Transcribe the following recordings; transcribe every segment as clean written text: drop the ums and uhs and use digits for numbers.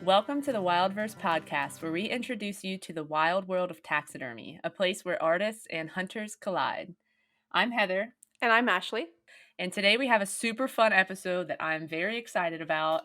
Welcome to the Wildverse podcast, where we introduce you to the wild world of taxidermy, a place where artists and hunters collide. I'm Heather, And I'm Ashley. and today we have a super fun episode that I'm very excited about.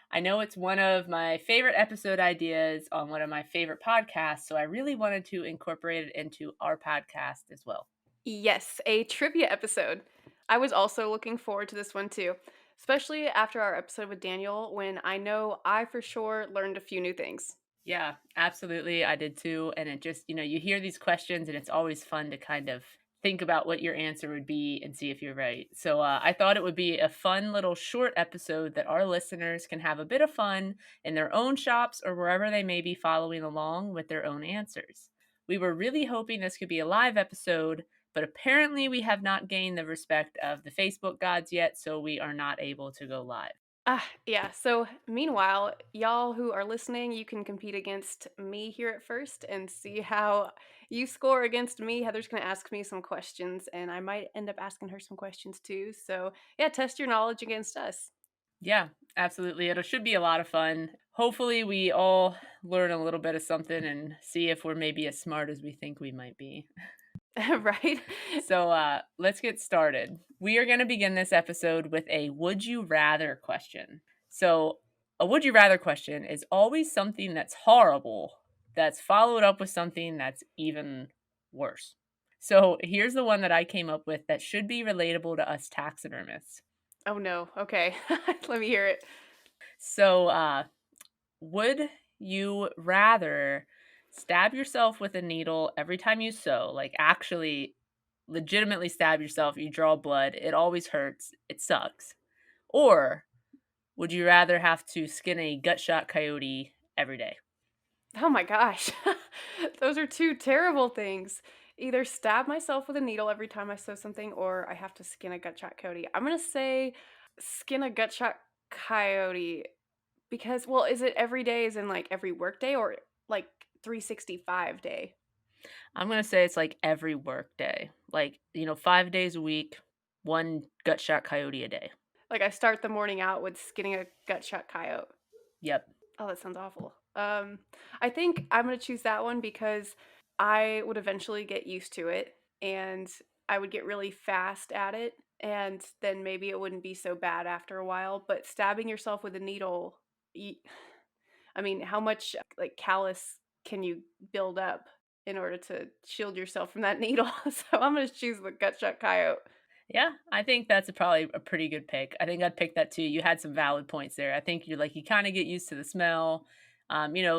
I know it's one of my favorite episode ideas on one of my favorite podcasts, so I really wanted to incorporate it into our podcast as well. Yes, a trivia episode. I was also looking forward to this one too, especially after our episode with Daniel when I know I for sure learned a few new things. Yeah, absolutely. I did too. And it just, you hear these questions and it's always fun to kind of think about what your answer would be and see if you're right. So I thought it would be a fun little short episode that our listeners can have a bit of fun in their own shops or wherever they may be following along with their own answers. We were really hoping this could be a live episode, but apparently we have not gained the respect of the Facebook gods yet, so we are not able to go live. Yeah. So, meanwhile, y'all who are listening, you can compete against me here at first and see how you score against me. Heather's going to ask me some questions, and I might end up asking her some questions too. So, yeah, test your knowledge against us. Yeah, absolutely. It should be a lot of fun. Hopefully, we all learn a little bit of something and see if we're maybe as smart as we think we might be. Right? So, let's get started. We are going to begin this episode with a would you rather question. So, a would you rather question is always something that's horrible that's followed up with something that's even worse. So, here's the one that I came up with that should be relatable to us taxidermists. Oh no. Okay. Let me hear it. So, would you rather stab yourself with a needle every time you sew, like actually legitimately stab yourself, you draw blood, it always hurts, it sucks? Or would you rather have to skin a gut shot coyote every day? Oh my gosh. Those are two terrible things. Either stab myself with a needle every time I sew something, or I have to skin a gut shot coyote. I'm gonna say skin a gut shot coyote because, well, is it every day, is in like every work day, or like 365 day? I'm going to say it's like every work day. Like, 5 days a week, one gut shot coyote a day. Like I start the morning out with skinning a gut shot coyote. Yep. Oh, that sounds awful. I think I'm gonna choose that one because I would eventually get used to it and I would get really fast at it, and then maybe it wouldn't be so bad after a while. But stabbing yourself with a needle, I mean, how much like callus can you build up in order to shield yourself from that needle? So I'm gonna choose the gut shot coyote. Yeah, I think that's probably a pretty good pick. I think I'd pick that too. You had some valid points there. I think you kind of get used to the smell.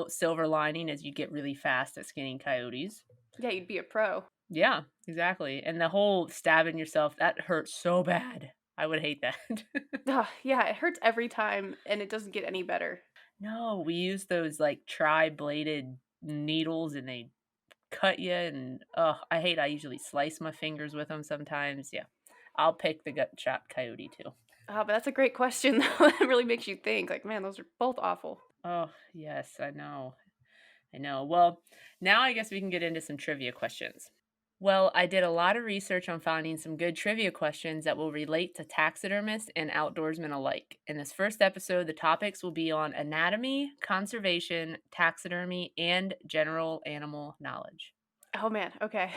Silver lining is you get really fast at skinning coyotes. Yeah, you'd be a pro. Yeah, exactly. And the whole stabbing yourself, that hurts so bad. I would hate that. Ugh, yeah, it hurts every time, and it doesn't get any better. No, we use those like tri-bladed needles and they cut you and I usually slice my fingers with them sometimes. Yeah. I'll pick the gut shot coyote too. But that's a great question, though. It really makes you think, like, man, those are both awful. Oh, yes, I know. I know. Well, now I guess we can get into some trivia questions. Well, I did a lot of research on finding some good trivia questions that will relate to taxidermists and outdoorsmen alike. In this first episode, the topics will be on anatomy, conservation, taxidermy, and general animal knowledge. Oh, man. Okay.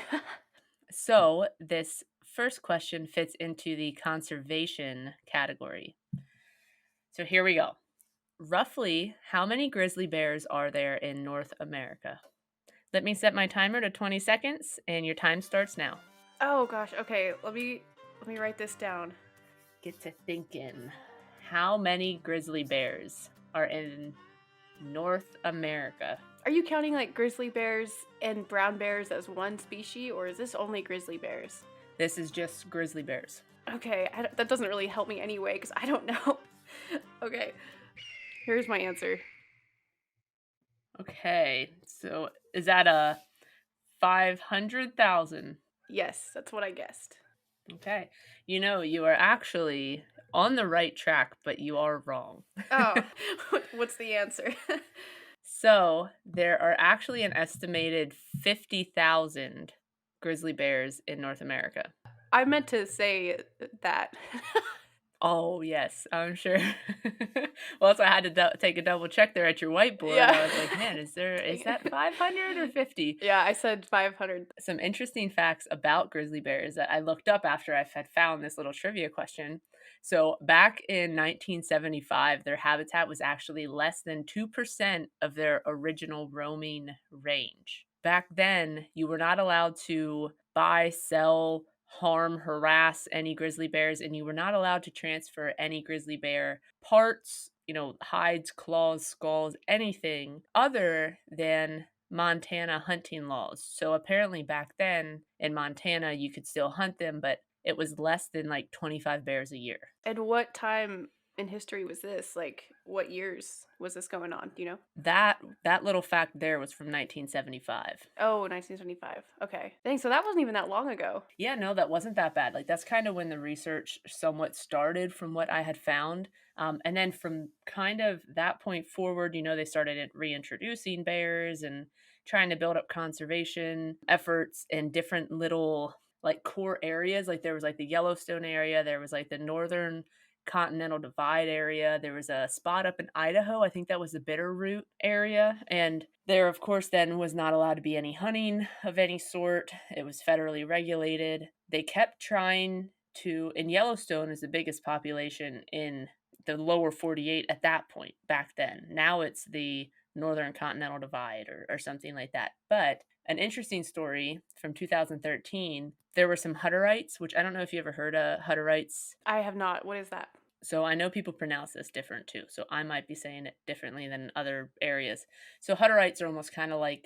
So, this first question fits into the conservation category. So, here we go. Roughly, how many grizzly bears are there in North America? Let me set my timer to 20 seconds, and your time starts now. Oh, gosh. Okay. Let me write this down. Get to thinking. How many grizzly bears are in North America? Are you counting, like, grizzly bears and brown bears as one species, or is this only grizzly bears? This is just grizzly bears. Okay. That doesn't really help me anyway, because I don't know. Okay. Here's my answer. Okay, so is that a 500,000? Yes, that's what I guessed. Okay. You are actually on the right track, but you are wrong. Oh, what's the answer? So, there are actually an estimated 50,000 grizzly bears in North America. I meant to say that. Oh, yes, I'm sure. Well, so I had to take a double check there at your whiteboard. Yeah. I was like, "Man, is Dang that it. 500 or 50?" Yeah, I said 500. Some interesting facts about grizzly bears that I looked up after I had found this little trivia question. So, back in 1975, their habitat was actually less than 2% of their original roaming range. Back then, you were not allowed to buy, sell, harm, harass any grizzly bears, and you were not allowed to transfer any grizzly bear parts, hides, claws, skulls, anything other than Montana hunting laws. So apparently back then in Montana, you could still hunt them, but it was less than like 25 bears a year. And what time in history was this? Like, what years was this going on? Do you know? That little fact there was from 1975. Oh, 1975. Okay. Dang, so that wasn't even that long ago. Yeah, no, that wasn't that bad. Like that's kind of when the research somewhat started from what I had found. And then from kind of that point forward, they started reintroducing bears and trying to build up conservation efforts in different little like core areas. Like there was like the Yellowstone area, there was like the northern Continental Divide area. There was a spot up in Idaho. I think that was the Bitterroot area. And there, of course, then was not allowed to be any hunting of any sort. It was federally regulated. They kept trying to, and Yellowstone is the biggest population in the lower 48 at that point back then. Now it's the Northern Continental Divide or something like that. But an interesting story from 2013, there were some Hutterites, which I don't know if you ever heard of Hutterites. I have not. What is that? So I know people pronounce this different too. So I might be saying it differently than other areas. So Hutterites are almost kind of like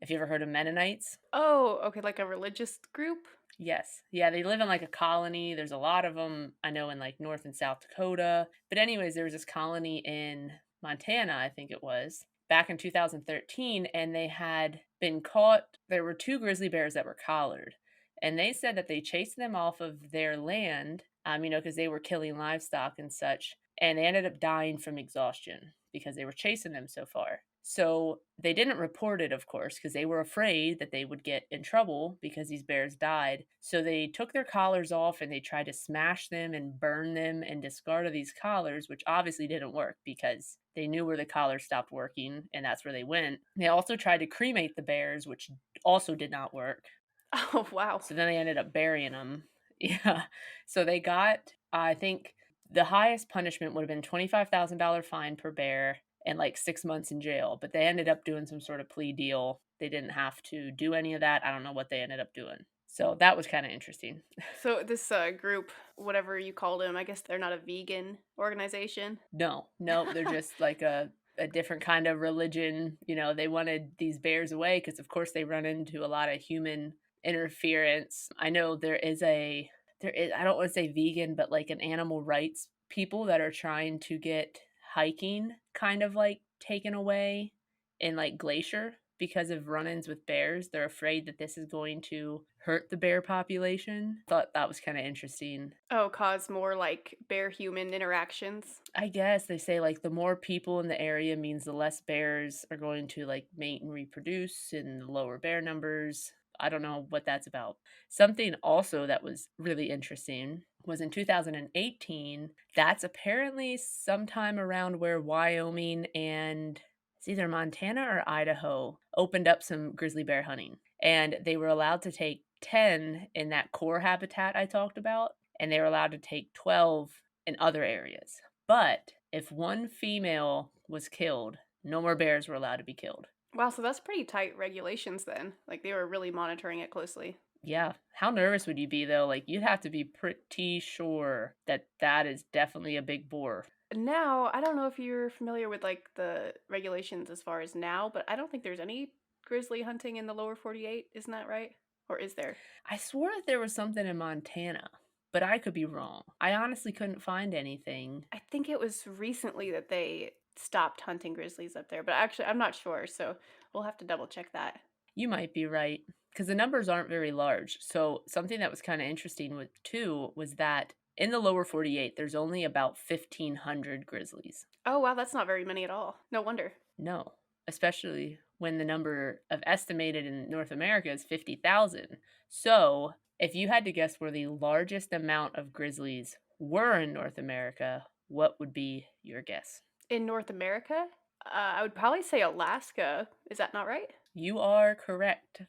if you ever heard of Mennonites. Oh, okay, like a religious group? Yes. Yeah, they live in like a colony. There's a lot of them, I know, in like North and South Dakota. But, anyways, there was this colony in Montana, I think it was, back in 2013, and they had been caught. There were two grizzly bears that were collared. And they said that they chased them off of their land, because they were killing livestock and such. And they ended up dying from exhaustion because they were chasing them so far. So they didn't report it, of course, because they were afraid that they would get in trouble because these bears died. So they took their collars off and they tried to smash them and burn them and discard these collars, which obviously didn't work because they knew where the collars stopped working and that's where they went. They also tried to cremate the bears, which also did not work. Oh, wow. So then they ended up burying them. Yeah. So they got, I think, the highest punishment would have been $25,000 fine per bear and like 6 months in jail. But they ended up doing some sort of plea deal. They didn't have to do any of that. I don't know what they ended up doing. So that was kind of interesting. So this group, whatever you called them, I guess they're not a vegan organization. No, no, they're just like a different kind of religion. They wanted these bears away because, of course, they run into a lot of human interference. I know there is I don't want to say vegan, but like an animal rights people that are trying to get hiking kind of like taken away in like Glacier because of run-ins with bears. They're afraid that this is going to hurt the bear population. Thought that was kind of interesting. Oh, cause more like bear human interactions. I guess they say like the more people in the area means the less bears are going to like mate and reproduce and the lower bear numbers. I don't know what that's about. Something also that was really interesting was in 2018. That's apparently sometime around where Wyoming and it's either Montana or Idaho opened up some grizzly bear hunting. And they were allowed to take 10 in that core habitat I talked about, and they were allowed to take 12 in other areas. But if one female was killed, no more bears were allowed to be killed. Wow, so that's pretty tight regulations then. Like they were really monitoring it closely. Yeah. How nervous would you be though? Like you'd have to be pretty sure that that is definitely a big boar. Now, I don't know if you're familiar with like the regulations as far as now, but I don't think there's any grizzly hunting in the lower 48, isn't that right? Or is there? I swore that there was something in Montana, but I could be wrong. I honestly couldn't find anything. I think it was recently that they stopped hunting grizzlies up there, but actually I'm not sure, so we'll have to double check that. You might be right because the numbers aren't very large. So something that was kind of interesting with too was that in the lower 48 there's only about 1500 grizzlies. Oh, wow, that's not very many at all. No wonder. No, especially when the number of estimated in North America is 50,000. So If you had to guess where the largest amount of grizzlies were in North America, what would be your guess? In North America, I would probably say Alaska. Is that not right? You are correct.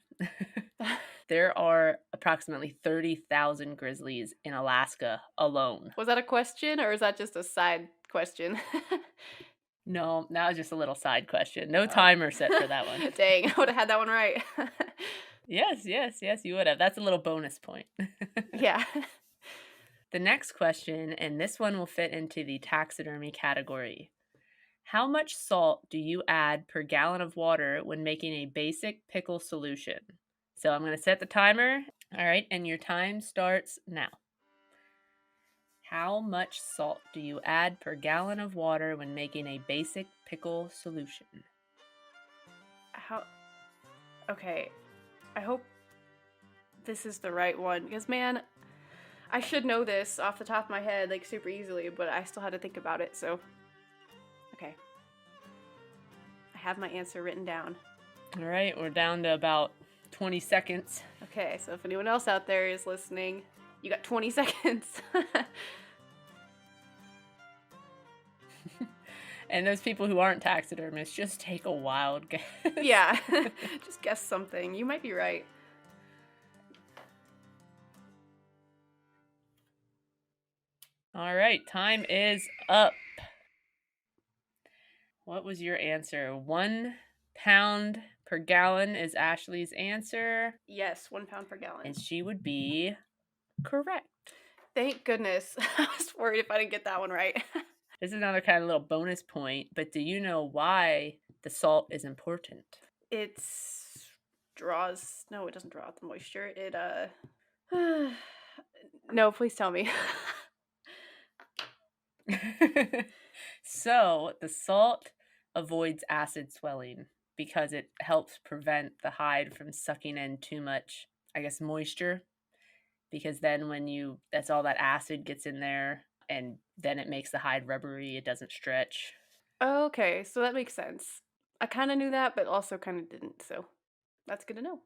There are approximately 30,000 grizzlies in Alaska alone. Was that a question or is that just a side question? No, that was just a little side question. No Oh. timer set for that one. Dang, I would have had that one right. Yes, yes, yes, you would have. That's a little bonus point. Yeah. The next question, and this one will fit into the taxidermy category. How much salt do you add per gallon of water when making a basic pickle solution? So I'm going to set the timer. All right, and your time starts now. How much salt do you add per gallon of water when making a basic pickle solution? How Okay, I hope this is the right one because man, I should know this off the top of my head like super easily, but I still had to think about it. So, okay. I have my answer written down. All right, we're down to about 20 seconds. Okay, so if anyone else out there is listening, you got 20 seconds. And those people who aren't taxidermists, just take a wild guess. Yeah. Just guess something. You might be right. All right, time is up. What was your answer? 1 pound per gallon is Ashley's answer, Yes, 1 pound per gallon. and she would be correct. Thank goodness. I was worried if I didn't get that one right. This is another kind of little bonus point, but do you know why the salt is important? It's draws. No, it doesn't draw out the moisture. It No, please tell me. So, the salt avoids acid swelling because it helps prevent the hide from sucking in too much, I guess, moisture. Because then when that's all that acid gets in there, and then it makes the hide rubbery, it doesn't stretch. Okay, so that makes sense. I kind of knew that, but also kind of didn't. So that's good to know.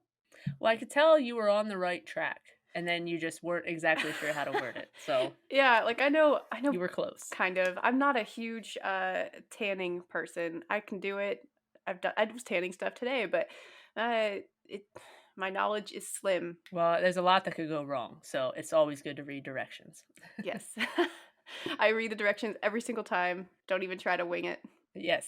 Well, I could tell you were on the right track, and then you just weren't exactly sure how to word it. So Yeah, like I know you were close. kind of. I'm not a huge tanning person. I can do it. I was tanning stuff today, but it my knowledge is slim. Well, there's a lot that could go wrong, so it's always good to read directions. Yes. I read the directions every single time. Don't even try to wing it. Yes,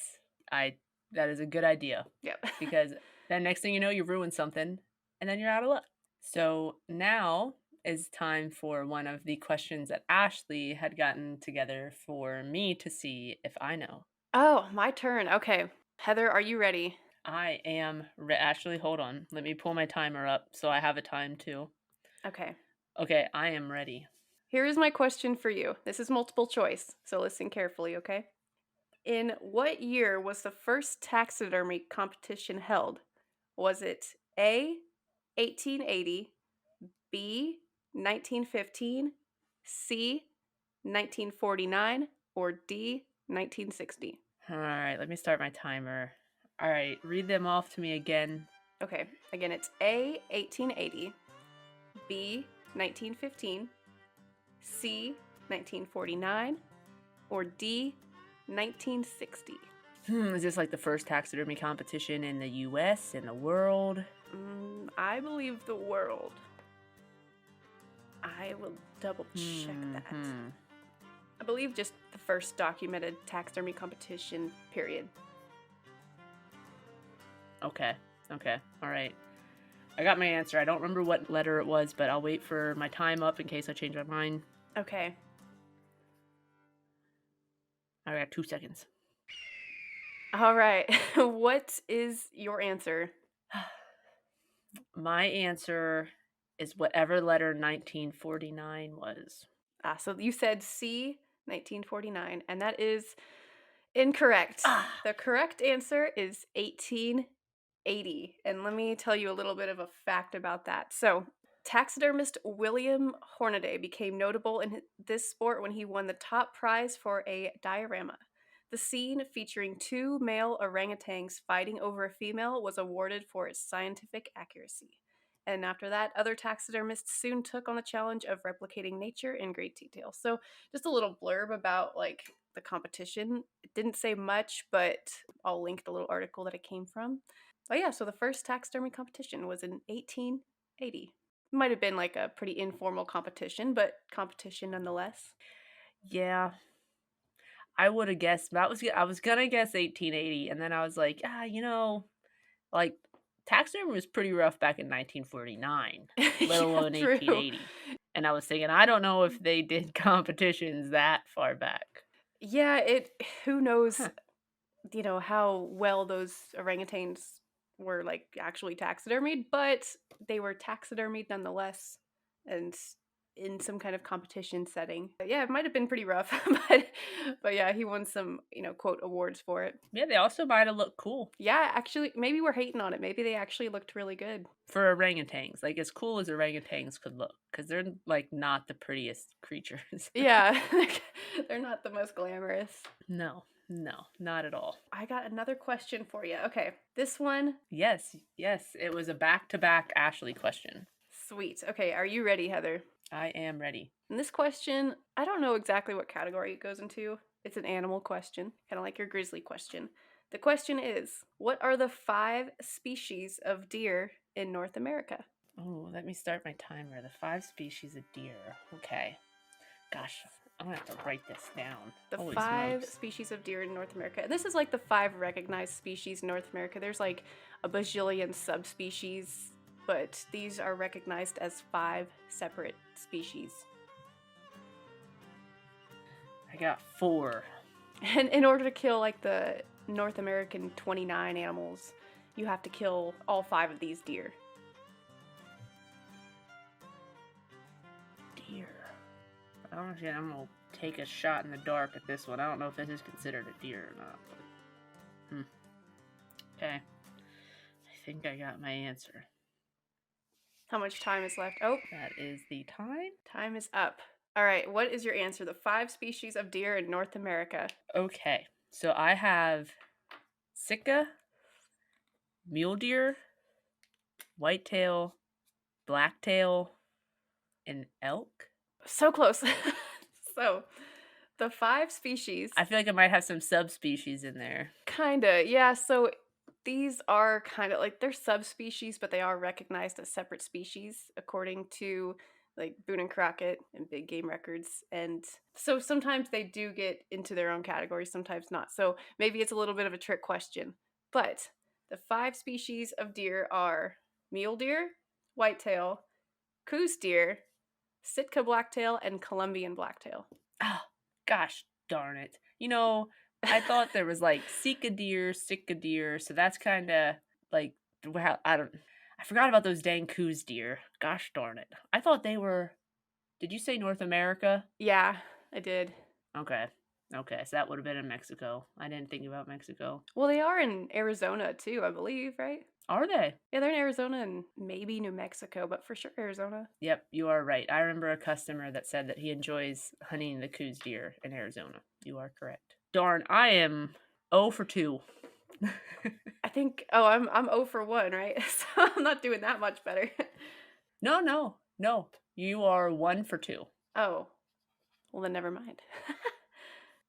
I that is a good idea Yep. because then next thing you know, you ruin something, and then you're out of luck. So now is time for one of the questions that Ashley had gotten together for me to see if I know. Oh, my turn. Okay. Heather, are you ready? I am Ashley, hold on. Let me pull my timer up so I have a time too. Okay. Okay, I am ready. Here is my question for you. This is multiple choice, so listen carefully, okay? In what year was the first taxidermy competition held? Was it A, 1880, B, 1915, C, 1949, or D, 1960? All right, let me start my timer. All right, read them off to me again. Okay, again, it's A, 1880, B, 1915, C, 1949, or D, 1960? Is this like the first taxidermy competition in the US, in the world? I believe the world. I will double check that. Hmm. I believe just the first documented taxidermy competition, period. Okay, okay, all right. I got my answer. I don't remember what letter it was, but I'll wait for my time up in case I change my mind. Okay. I got 2 seconds. All right. What is your answer? My answer is whatever letter 1949 was. So you said C, 1949, and that is incorrect. Ah, The correct answer is 1880. And let me tell you a little bit of a fact about that. So, taxidermist William Hornaday became notable in this sport when he won the top prize for a diorama. The scene featuring two male orangutans fighting over a female was awarded for its scientific accuracy. And after that, other taxidermists soon took on the challenge of replicating nature in great detail. So, just a little blurb about like the competition. It didn't say much, but I'll link the little article that it came from. Oh yeah, so the first taxidermy competition was in 1880. Might have been like a pretty informal competition, but competition nonetheless. Yeah, I would have guessed. I was gonna guess 1880, and then I was like, like taxidermy was pretty rough back in 1949, let Yeah, alone true. 1880. And I was thinking, I don't know if they did competitions that far back. Yeah, it who knows, Huh. how well those orangutans were like actually taxidermied, but they were taxidermied nonetheless and in some kind of competition setting. But yeah, it might have been pretty rough, but yeah, he won some, quote awards for it. Yeah, they also might have looked cool Yeah, actually maybe we're hating on it. Maybe they actually looked really good. for orangutans, like as cool as orangutans could look, because they're like not the prettiest creatures. Yeah, they're not the most glamorous. No, no, not at all. I got another question for you. Okay, this one, Yes, yes, it was a back-to-back Ashley question. sweet. Okay, are you ready, Heather? I am ready. And this question, I don't know exactly what category it goes into. It's an animal question, kind of like your grizzly question. The question is, what are the 5 species of deer in North America? Oh, let me start my timer. The 5 species of deer. Okay. Gosh, I'm gonna have to write this down. The Holy 5 smokes. species of deer in North America. And this is like the 5 recognized species in North America. There's like a bajillion subspecies, but these are recognized as 5 separate species. I got 4. And in order to kill like the North American 29 animals, you have to kill all 5 of these deer. Deer. Honestly, I'm gonna take a shot in the dark at this one. I don't know if this is considered a deer or not. But, okay. I think I got my answer. How much time is left? Oh, That is the time. time is up. All right, what is your answer? The 5 species of deer in North America. Okay. So I have Sika, mule deer, whitetail, blacktail, and elk. So close. So, the 5 species, I feel like I might have some subspecies in there. kinda, yeah. So these are kind of like they're subspecies, but they are recognized as separate species according to like Boone and Crockett and Big Game Records. And so sometimes they do get into their own categories, sometimes not. So maybe it's a little bit of a trick question. But the 5 species of deer are mule deer, whitetail, coos deer, Sitka blacktail, and Columbian blacktail. Oh, gosh darn it. I thought there was like Sika deer, Sika deer, so that's kind of like I forgot about those dang coos deer. Gosh darn it. I thought they were. Did you say North America? Yeah, I did. Okay. Okay, so that would have been in Mexico. I didn't think about Mexico. Well, they are in Arizona too, I believe, right? Are they? Yeah, they're in Arizona and maybe New Mexico, but for sure Arizona. Yep, you are right. I remember a customer that said that he enjoys hunting the coos deer in Arizona. You are correct. Darn, I am 0 for 2. I think I'm 0 for 1, right? So I'm not doing that much better. No, no, no. You are 1 for 2. Oh. Well then never mind.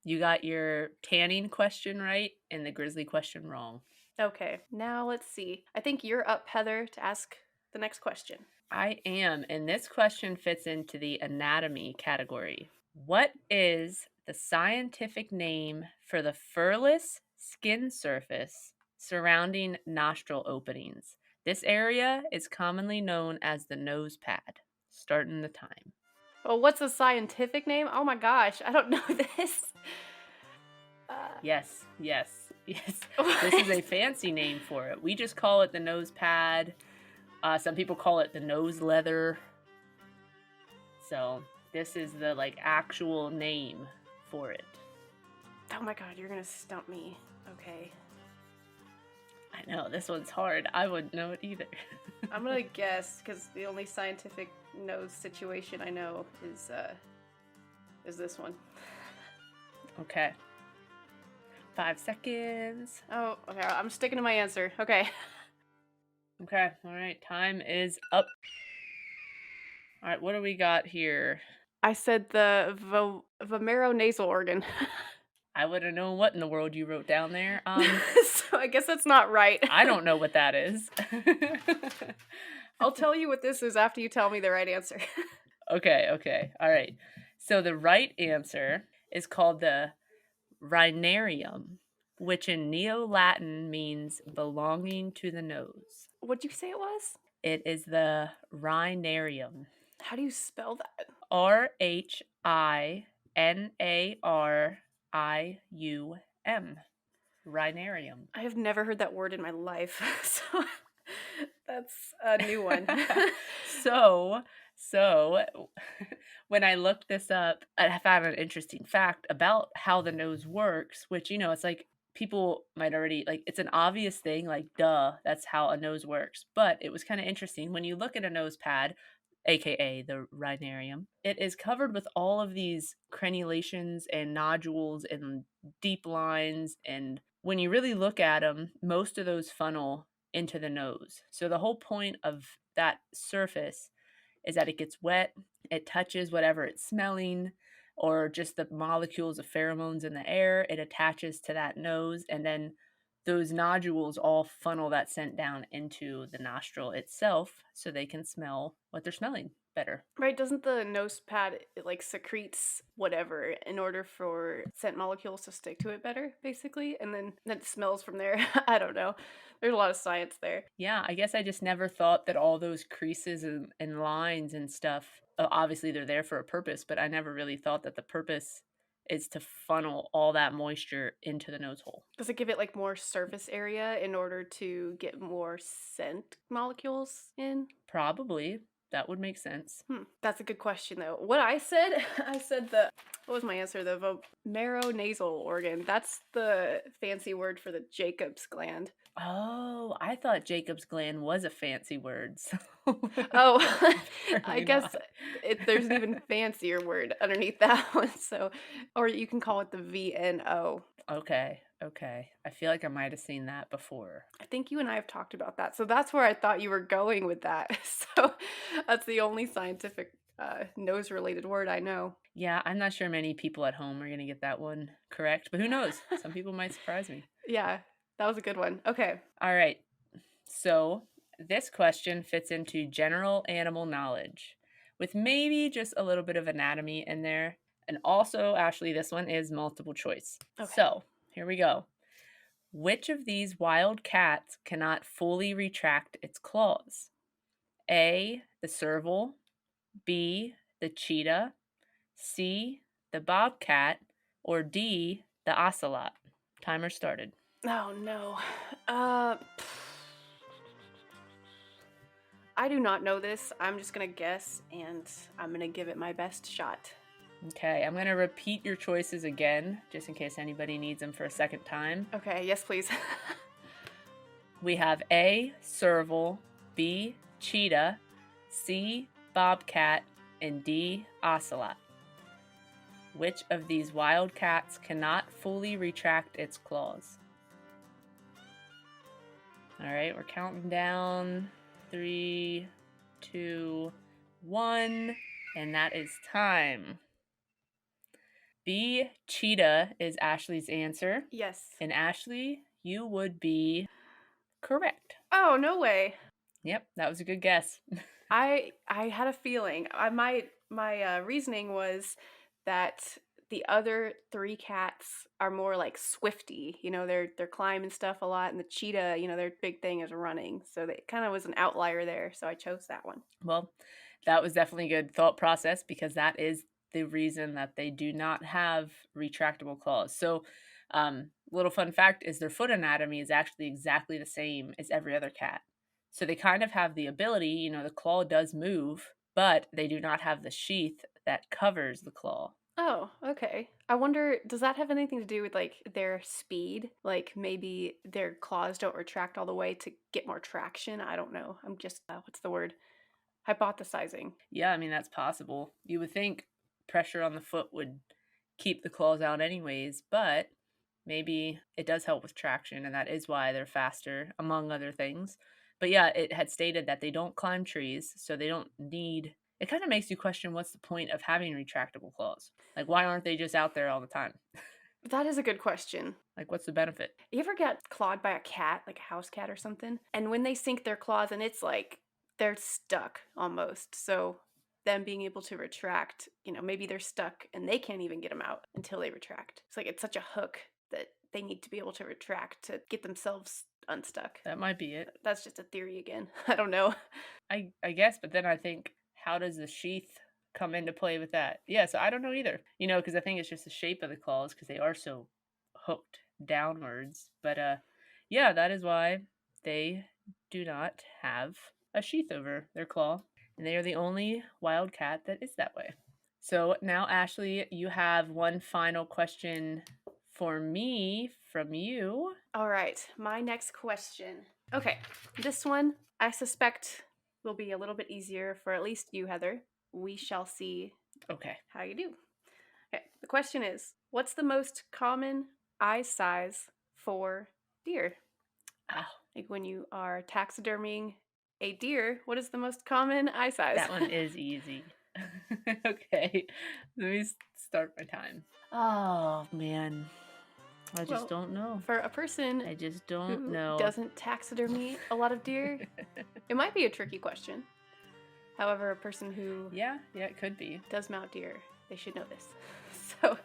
You got your tanning question right and the grizzly question wrong. Okay, now let's see. I think you're up, Heather, to ask the next question. I am, and this question fits into the anatomy category. What is the scientific name for the furless skin surface surrounding nostril openings? This area is commonly known as the nose pad. Starting the time. Well, what's the scientific name? Oh my gosh, I don't know this. Yes, yes, yes. This is a What? fancy name for it. We just call it the nose pad. Some people call it the nose leather. So this is the actual name for it. Oh my god, you're gonna stump me. Okay. I know this one's hard. I wouldn't know it either. I'm gonna guess because the only scientific nose situation I know is this one. Okay. 5 seconds. Oh, okay. I'm sticking to my answer. Okay. Okay. All right. Time is up. All right. What do we got here? I said the vomeronasal organ. I wouldn't know what in the world you wrote down there. So I guess that's not right. I don't know what that is. I'll tell you what this is after you tell me the right answer. Okay, okay. All right. So the right answer is called the rhinarium, which in Neo Latin means belonging to the nose. What'd you say it was? It is the rhinarium. How do you spell that? Rhinarium. Rhinarium. I have never heard that word in my life. So that's a new one. so so when I looked this up, I found an interesting fact about how the nose works, which it's like people might already like it's an obvious thing, like duh, that's how a nose works. But it was kind of interesting when you look at a nose pad, aka the rhinarium. It is covered with all of these crenulations and nodules and deep lines, and when you really look at them, most of those funnel into the nose. So the whole point of that surface is that it gets wet, it touches whatever it's smelling or just the molecules of pheromones in the air, it attaches to that nose, and then those nodules all funnel that scent down into the nostril itself so they can smell what they're smelling better. Right, doesn't the nose pad it like secretes whatever in order for scent molecules to stick to it better, basically, and then it smells from there. I don't know. There's a lot of science there. Yeah, I guess I just never thought that all those creases and lines and stuff, obviously they're there for a purpose, but I never really thought that the purpose is to funnel all that moisture into the nose hole. Does it give it like more surface area in order to get more scent molecules in? Probably. That would make sense. That's a good question though. What I said, I said the what was my answer? The vomeronasal organ. That's the fancy word for the Jacob's gland. Oh, I thought Jacob's gland was a fancy word. So Oh, I apparently guess not. there's an even fancier word underneath that one. So, or you can call it the VNO. Okay, okay. I feel like I might have seen that before. I think you and I have talked about that. So that's where I thought you were going with that. So that's the only scientific nose related word I know. Yeah, I'm not sure many people at home are going to get that one correct, but who knows? Some people might surprise me. Yeah, that was a good one. Okay. All right. So, this question fits into general animal knowledge with maybe just a little bit of anatomy in there. And also, Ashley, this one is multiple choice. Okay. So, here we go. Which of these wild cats cannot fully retract its claws? A, the serval, B, the cheetah, C, the bobcat, or D, the ocelot? Timer started. Oh no. Uh I do not know this. I'm just going to guess and I'm going to give it my best shot. Okay, I'm going to repeat your choices again, just in case anybody needs them for a second time. Okay, yes please. We have A, serval, B, cheetah, C, bobcat, and D, ocelot. Which of these wild cats cannot fully retract its claws? All right, we're counting down. 3, 2, 1, and that is time. B, cheetah is Ashley's answer. Yes. And Ashley, you would be correct. Oh, no way. Yep, that was a good guess. I had a feeling. My reasoning was that the other three cats are more like swifty. You know, they're climbing stuff a lot, and the cheetah, you know, their big thing is running. So they kind of was an outlier there. So I chose that one. Well, that was definitely a good thought process because that is the reason that they do not have retractable claws. So, little fun fact is their foot anatomy is actually exactly the same as every other cat. So they kind of have the ability, the claw does move, but they do not have the sheath that covers the claw. Oh, okay. I wonder, does that have anything to do with like their speed? Like maybe their claws don't retract all the way to get more traction? I don't know. I'm just, what's the word? Hypothesizing. Yeah, I mean, that's possible. You would think pressure on the foot would keep the claws out anyways, but maybe it does help with traction, and that is why they're faster, among other things. But yeah, it had stated that they don't climb trees, so they don't need it kinda makes you question what's the point of having retractable claws? Like, why aren't they just out there all the time? That is a good question. Like, what's the benefit? You ever get clawed by a cat, like a house cat or something? And when they sink their claws and it's like they're stuck almost. So them being able to retract, maybe they're stuck and they can't even get them out until they retract. It's like it's such a hook that they need to be able to retract to get themselves unstuck. That might be it. That's just a theory again. I don't know. I guess, but then I think, how does the sheath come into play with that? Yeah, so I don't know either. Because I think it's just the shape of the claws because they are so hooked downwards. But yeah, that is why they do not have a sheath over their claw, and they are the only wild cat that is that way. So now, Ashley, you have one final question for me from you. All right, my next question. Okay, this one I suspect will be a little bit easier for at least you, Heather. We shall see Okay. how you do. Okay, the question is, what's the most common eye size for deer? Oh, Like when you are taxidermying a deer, what is the most common eye size? that one is easy. Okay, let me start my time. Oh, man. I just Well, don't know. for a person I just don't who know. doesn't taxidermy a lot of deer, it might be a tricky question. However, a person who Yeah, it could be. does mount deer, they should know this. So,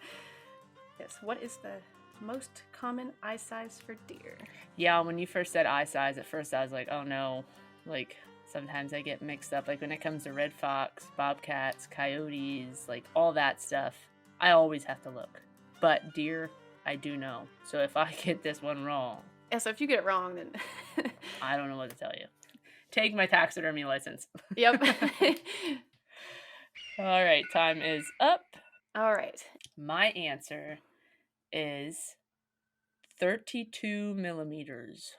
yes, what is the most common eye size for deer? Yeah, when you first said eye size, at first I was like, oh no. Like, sometimes I get mixed up. Like, when it comes to red fox, bobcats, coyotes, like all that stuff, I always have to look. But deer, I do know. So if I get this one wrong, Yeah, so if you get it wrong, then I don't know what to tell you. Take my taxidermy license. yep. All right, time is up. All right. My answer is 32 millimeters.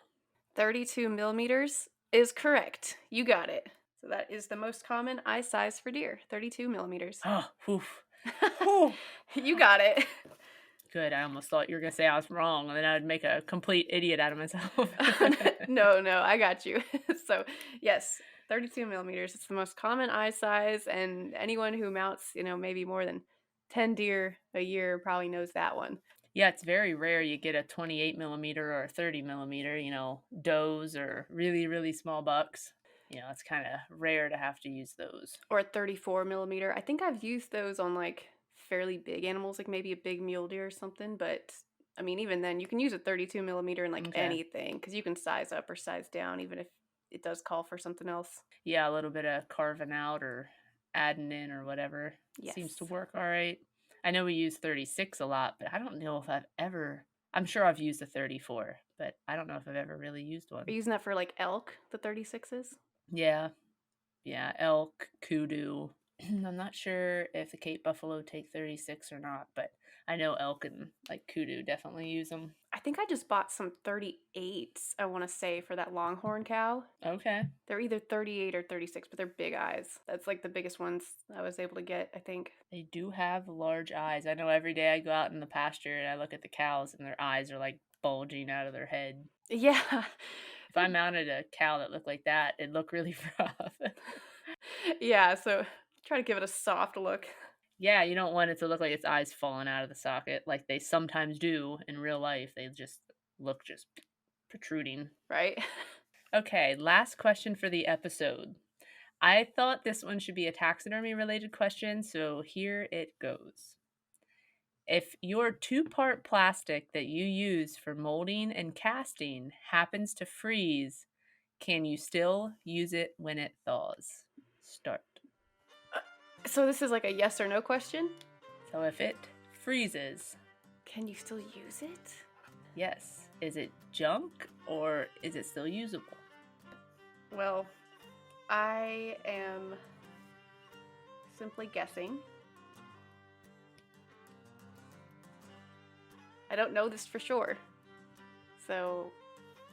32 millimeters is correct. You got it. So that is the most common eye size for deer, 32 millimeters. Oh, oof. Whew. You got it. Good. I almost thought you were going to say I was wrong, and then I would make a complete idiot out of myself. No, I got you. So, yes, 32 millimeters. It's the most common eye size, and anyone who mounts, maybe more than 10 deer a year probably knows that one. Yeah, it's very rare you get a 28 millimeter or a 30 millimeter, does or really, really small bucks. It's kind of rare to have to use those. Or a 34 millimeter. I think I've used those on like fairly big animals, like maybe a big mule deer or something. But I mean, even then, you can use a 32 millimeter in like Okay. anything because you can size up or size down, even if it does call for something else. Yeah, a little bit of carving out or adding in or whatever seems to Yes. work all right. I know we use 36 a lot, but I don't know if I'm sure I've used a 34, but I don't know if I've ever really used Are one. you using that for like elk, the 36s? Yeah. Yeah, elk, kudu. I'm not sure if the Cape Buffalo take 36 or not, but I know elk and like kudu definitely use them. I think I just bought some 38s, I want to say, for that longhorn cow. Okay. They're either 38 or 36, but they're big eyes. That's like the biggest ones I was able to get, I think. They do have large eyes. I know every day I go out in the pasture and I look at the cows and their eyes are like bulging out of their head. Yeah. If I mounted a cow that looked like that, it'd look really rough. Yeah, so try to give it a soft look. Yeah, you don't want it to look like its eyes falling out of the socket like they sometimes do in real life. They just look just protruding. Right? Okay, last question for the episode. I thought this one should be a taxidermy related question, so here it goes. If your two-part plastic that you use for molding and casting happens to freeze, can you still use it when it thaws? Start. So this is like a yes or no question? So if it freezes, Can you still use it? yes, is it junk or is it still usable? Well, I am simply guessing. I don't know this for sure. So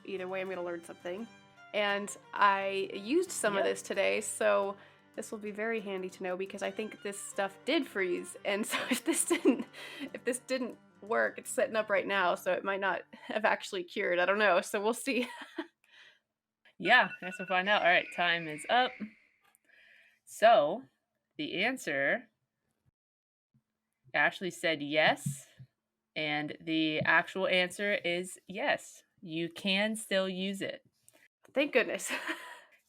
either way, I'm going to learn something. And I used some of Yep. this today, so this will be very handy to know because I think this stuff did freeze. And so if this didn't work, it's setting up right now, so it might not have actually cured. I don't know. So we'll see. Yeah, I guess we'll find out. All right, time is up. So, the answer actually said yes, and the actual answer is yes. You can still use it. Thank goodness.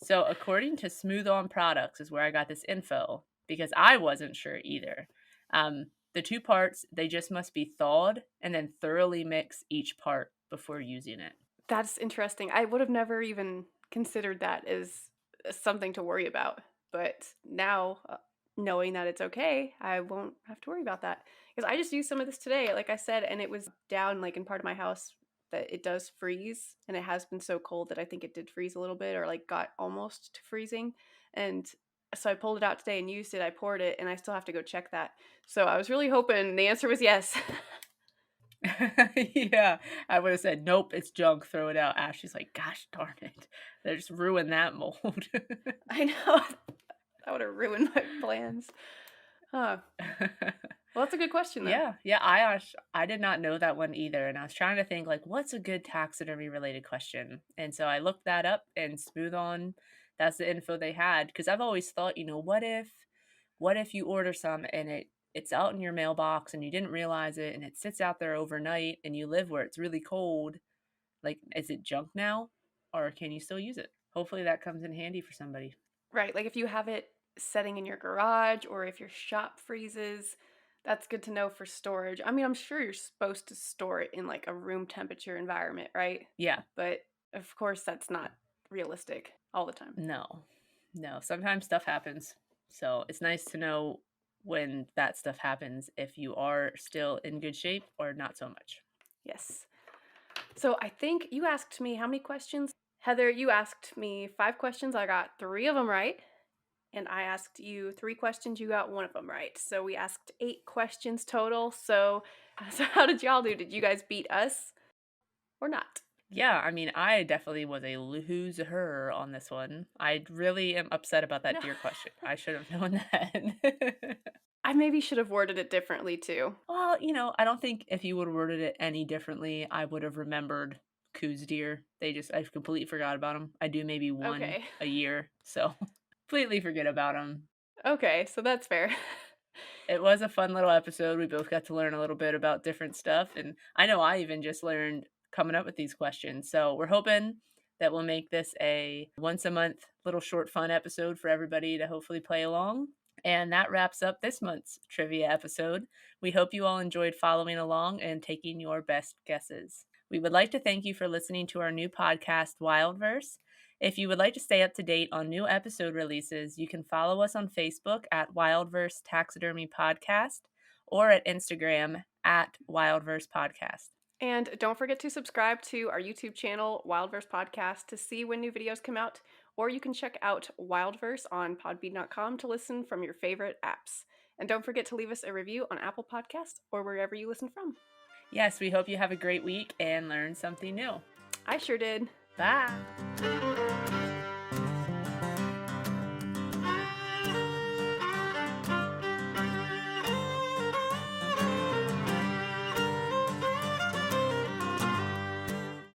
So, according to Smooth On Products, is where I got this info because I wasn't sure either. The two parts, they just must be thawed and then thoroughly mix each part before using it. That's interesting. I would have never even considered that as something to worry about. But now, knowing that it's okay, I won't have to worry about that. Because I just used some of this today, like I said, and it was down like in part of my house that it does freeze. And it has been so cold that I think it did freeze a little bit or like got almost to freezing. And so I pulled it out today and used it. I poured it and I still have to go check that. So I was really hoping the answer was yes. Yeah, I would have said, "Nope, it's junk, throw it out." Ashley's like, "Gosh darn it, they just ruined that mold." I know. That would have ruined my plans. Huh. Well, that's a good question, though. Yeah, yeah, I did not know that one either, and I was trying to think, like, what's a good taxidermy related question? And so I looked that up and Smooth On, that's the info they had. Because 'cause I've always thought, what if you order some and it's out in your mailbox and you didn't realize it and it sits out there overnight and you live where it's really cold, like, is it junk now or can you still use it? Hopefully that comes in handy for somebody. Right. Like if you have it setting in your garage or if your shop freezes, that's good to know for storage. I mean, I'm sure you're supposed to store it in like a room temperature environment, right? Yeah. But of course, that's not realistic all the time. No. No, sometimes stuff happens. So, it's nice to know when that stuff happens if you are still in good shape or not so much. Yes. So I think you asked me how many questions? Heather, you asked me 5 questions. I got 3 of them right. And I asked you 3 questions. You got one of them right. So we asked 8 questions total. So how did y'all do? Did you guys beat us or not? Yeah, I mean, I definitely was a loser on this one. I really am upset about that No. deer question. I should have known that. I maybe should have worded it differently too. Well, I don't think if you would have worded it any differently, I would have remembered Coos deer. I completely forgot about them. I do maybe one Okay. a year, so completely forget about them. Okay, so that's fair. It was a fun little episode. We both got to learn a little bit about different stuff, and I know I even just learned coming up with these questions. So we're hoping that we'll make this a once a month little short fun episode for everybody to hopefully play along. And that wraps up this month's trivia episode. We hope you all enjoyed following along and taking your best guesses. We would like to thank you for listening to our new podcast, Wildverse. If you would like to stay up to date on new episode releases, you can follow us on Facebook at Wildverse Taxidermy Podcast or at Instagram at Wildverse Podcast. And don't forget to subscribe to our YouTube channel, Wildverse Podcast, to see when new videos come out. Or you can check out Wildverse on podbean.com to listen from your favorite apps. And don't forget to leave us a review on Apple Podcasts or wherever you listen from. Yes, we hope you have a great week and learn something new. I sure did. Bye.